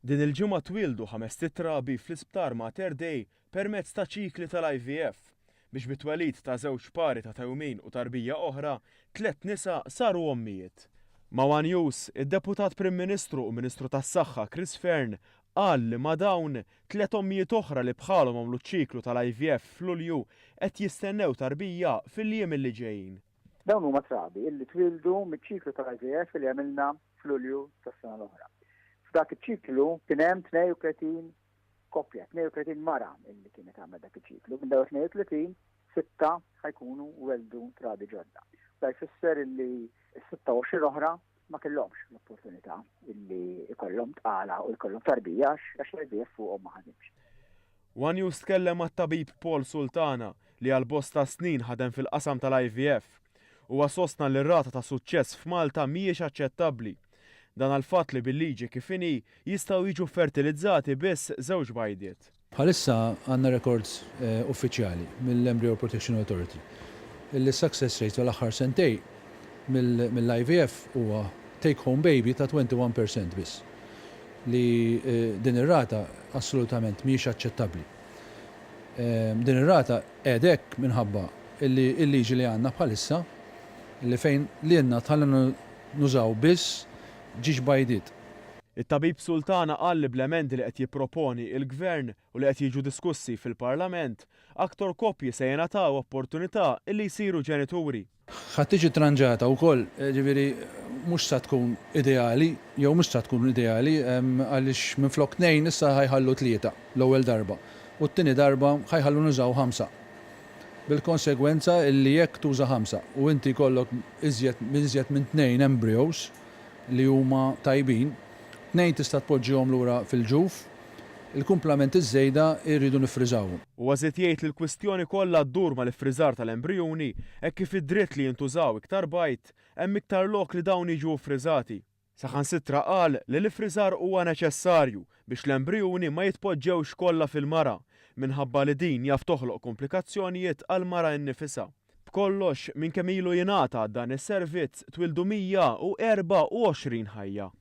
Din il-ġimgħa twildu 5 trabi fl-Isptar Mater Dei permezz ta' ċikli tal-IVF biex bit-twelid ta' żewġ pari ta' tewmin u tarbija oħra 3 nisa saru ommijiet. Ma' One News, id-Deputat Prim Ministru u Ministru tas-Saħħa Chris Fearn qal li ma' dawn 3 ommijiet oħra li bħalhom għamlu ċiklu tal-IVF f'Lulju qed jistennew tarbija fil-jiem li ġejjin. Dawn huma trabi illi twildu miċ-ċiklu tal-IVF li għamilna f'Lulju tas-sena l-oħra. F'dak iċ-ċiklu kien hemm 32 koppja, 32 mara illi kienet għamel dak iċ-ċiklu. Minn dawn 32, 6 ħajkunu weldu trabi ġodda. Da jfisser illi 26 oħra ma kellhomx l-opportunità illi ikollhom tqala u jkollhom tarbija għax l-IVF fuqhom ma ħadimx. One News tkellem mat-tabib Paul Sultana li għal bosta snin ħadem fil-qasam tal-IVF u sostna li r-rata ta' suċċess f'Malta mhijiex aċċettabbli. Dan għal-fatt li bil-liġi kif inhi jistgħu jiġu fertilizzati biss żewġ bajdiet. Bħalissa għandna records uffiċjali mill-Embryo Protection Authority. Il-success rate tal-aħħar sentej mill-IVF huwa take home baby ta' 21% biss. Li din ir-rata assolutament mhijiex aċċettabbli. Din ir-rata qiegħed minħabba il-liġi li għandna bħalissa li fejn li għandna tħallna nużaw biss ġiġ bajdiet. Il-tabib Sultana qal li bl-emendi li qed jipproponi il-Gvern u li qed jiġu diskussi fil-Parlament, aktar koppji se jingħataw opportunità illi jsiru ġenituri. Ħadd tiġi tranġata wkoll, ġifieri mhux sa tkun ideali, jew mhux sa tkun ideali għaliex minflok 2 issa ħajħallu 3 l-ewwel darba u t-tieni darba ħajħallu nużaw 5. Bil-konsegwenza illi jekk tuża 5 u inti jkollok iżjed minn 2 embryos li huma tajbin, 2 tista' tpoġġihom lura fil-ġuf, il-kumplament iż-żejda jridu nifriżawhom. U għażiet jgħid li l-kwistjoni kollha ddur mal-ifriżar tal-embrjuni hekk kif id-dritt li jintużaw iktar bajt hemm iktar lok li dawn jiġu friżati. Saħansitra qal li l-ifriżar huwa neċessarju biex l-embrjuni ma jitpoġġewx kollha fil-mara minħabba li din jaf toħloq komplikazzjonijiet għal mara nnifisha. B'kollox minn kemm ilu jingħata dan is-servizz twildu 124 ħajja.